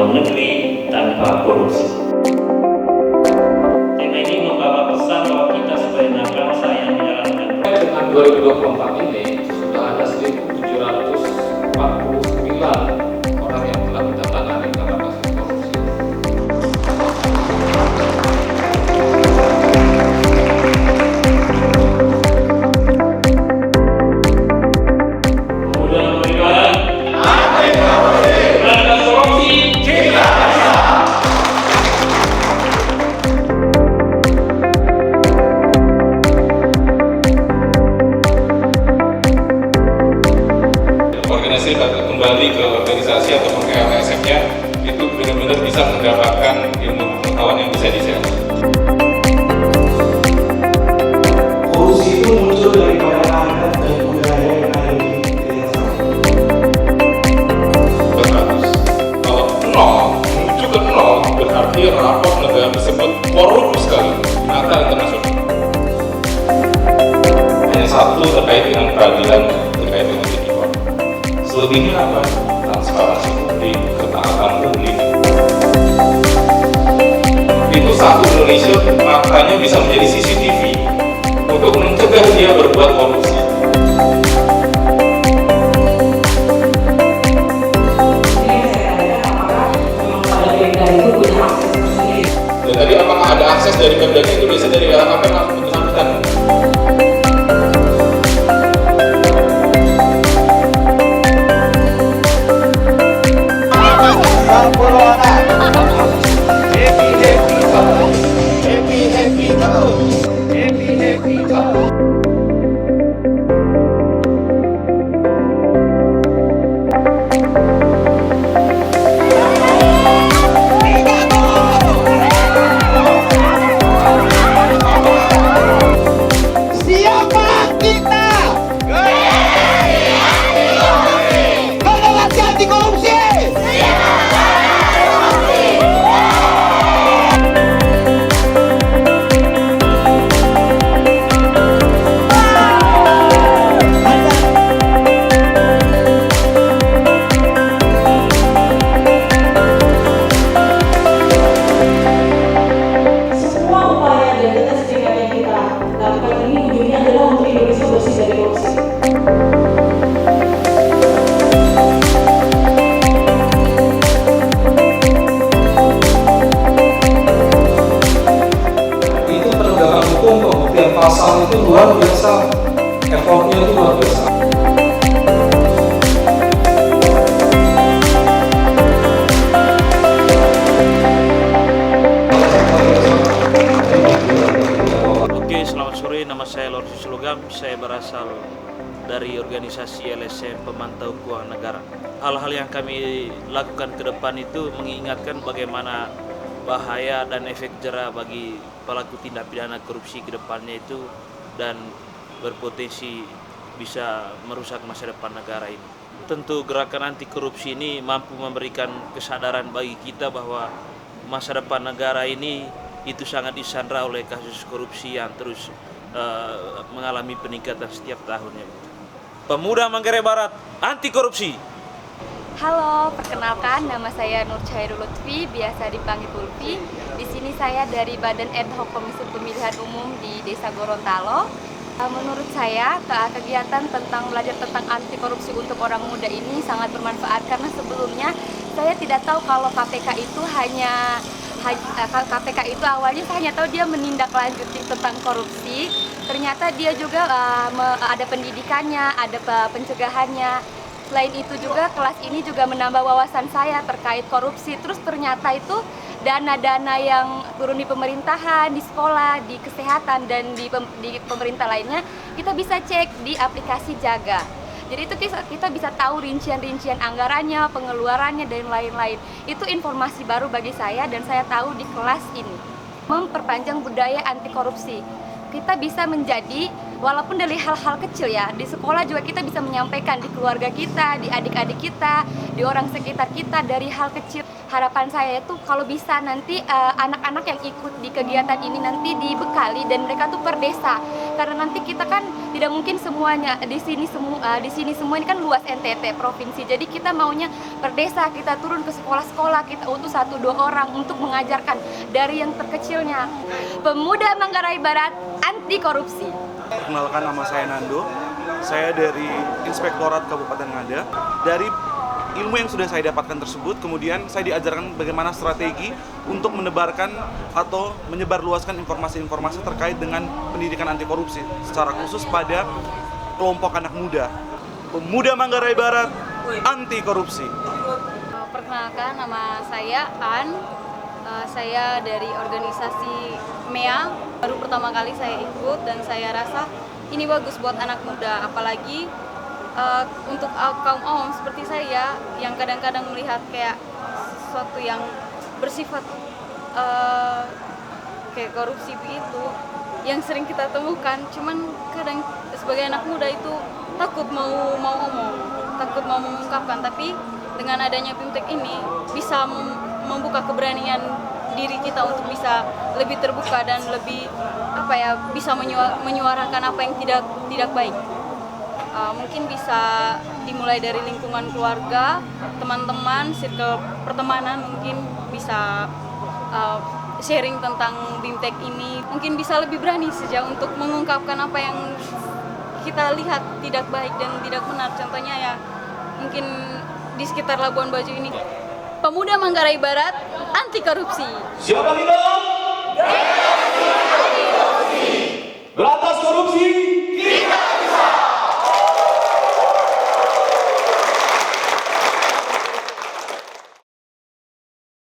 membangun negeri tanpa korupsi. Tema ini membawa pesan bahwa kita sebagai anak bangsa yang menjalankan dengan 2024 ini sudah ada 1.749 orang yang telah ditandatangani karena kasus korupsi. pemuda memberikan berantas korupsi kita. Organisasi kembali ke organisasi ataupun ke LSM-nya itu benar-benar bisa mendapatkan ilmu pengetahuan yang bisa di-share. Korupsi itu muncul daripada adat dan budaya yang ada di desa. Kalau nol, muncul ke nol, berarti rapor negara tersebut korup sekali, mata internasional. Hanya satu terkait dengan peradilan, terkait dengan tipikor. Selebihnya apa? Transparansi publik, ketaatan publik. Itu satu Indonesia makanya bisa menjadi CCTV untuk mencegah dia berbuat korupsi. Dan tadi apakah ada akses dari Kemdagri itu biasanya dari LHKPN langsung bersangkutan. Pembuktian pasal itu luar biasa, effortnya itu luar biasa. Oke, selamat sore. Nama saya Lorsius Logam. Saya berasal dari organisasi LSM Pemantau Keuangan Negara. Hal-hal yang kami lakukan ke depan itu mengingatkan bagaimana bahaya dan efek jera bagi pelaku tindak pidana korupsi ke depannya itu dan berpotensi bisa merusak masa depan negara ini. Tentu gerakan anti korupsi ini mampu memberikan kesadaran bagi kita bahwa masa depan negara ini itu sangat disandra oleh kasus korupsi yang terus mengalami peningkatan setiap tahunnya. Pemuda Manggarai Barat anti korupsi. Halo, perkenalkan nama saya Nur Chairul Lutfi, biasa dipanggil Ulfi. Di sini saya dari Badan Ad Hoc Komisi Pemilihan Umum di Desa Gorontalo. Menurut saya, kegiatan tentang belajar tentang anti korupsi untuk orang muda ini sangat bermanfaat karena sebelumnya saya tidak tahu kalau KPK itu KPK itu awalnya saya hanya tahu dia menindaklanjuti tentang korupsi. Ternyata dia juga ada pendidikannya, ada pencegahannya. Selain itu juga kelas ini juga menambah wawasan saya terkait korupsi. Terus ternyata itu dana-dana yang turun di pemerintahan, di sekolah, di kesehatan, dan di pemerintah lainnya kita bisa cek di aplikasi Jaga. Jadi itu kita bisa tahu rincian-rincian anggarannya, pengeluarannya, dan lain-lain. Itu informasi baru bagi saya dan saya tahu di kelas ini. Memperpanjang budaya anti korupsi. Kita bisa menjadi, walaupun dari hal-hal kecil ya, di sekolah juga kita bisa menyampaikan di keluarga kita, di adik-adik kita, di orang sekitar kita, dari hal kecil. harapan saya itu kalau bisa nanti anak-anak yang ikut di kegiatan ini nanti dibekali dan mereka tuh per desa, karena nanti kita kan tidak mungkin semuanya di sini semua ini kan luas NTT provinsi, jadi kita maunya per desa, kita turun ke sekolah-sekolah, kita utus 1-2 orang untuk mengajarkan dari yang terkecilnya. Pemuda Manggarai Barat anti korupsi. Perkenalkan, nama saya Nando, saya dari Inspektorat Kabupaten Ngada. Dari ilmu yang sudah saya dapatkan tersebut, kemudian saya diajarkan bagaimana strategi untuk menebarkan atau menyebarluaskan informasi-informasi terkait dengan pendidikan anti korupsi, secara khusus pada kelompok anak muda. Pemuda Manggarai Barat anti korupsi. Perkenalkan, nama saya An. Saya dari organisasi MEA. Baru pertama kali saya ikut dan saya rasa ini bagus buat anak muda, apalagi untuk kaum awam seperti saya yang kadang-kadang melihat kayak sesuatu yang bersifat kayak korupsi itu yang sering kita temukan, cuman kadang sebagai anak muda itu takut mau ngomong, takut mau mengungkapkan, tapi dengan adanya BIMTEK ini bisa membuka keberanian diri kita untuk bisa lebih terbuka dan lebih bisa menyuarakan apa yang tidak baik. Mungkin bisa dimulai dari lingkungan keluarga, teman-teman, circle pertemanan, mungkin bisa sharing tentang BIMTEK ini, mungkin bisa lebih berani saja untuk mengungkapkan apa yang kita lihat tidak baik dan tidak benar. Contohnya ya mungkin di sekitar Labuan Bajo ini. Pemuda Manggarai Barat anti korupsi. Siapa kita?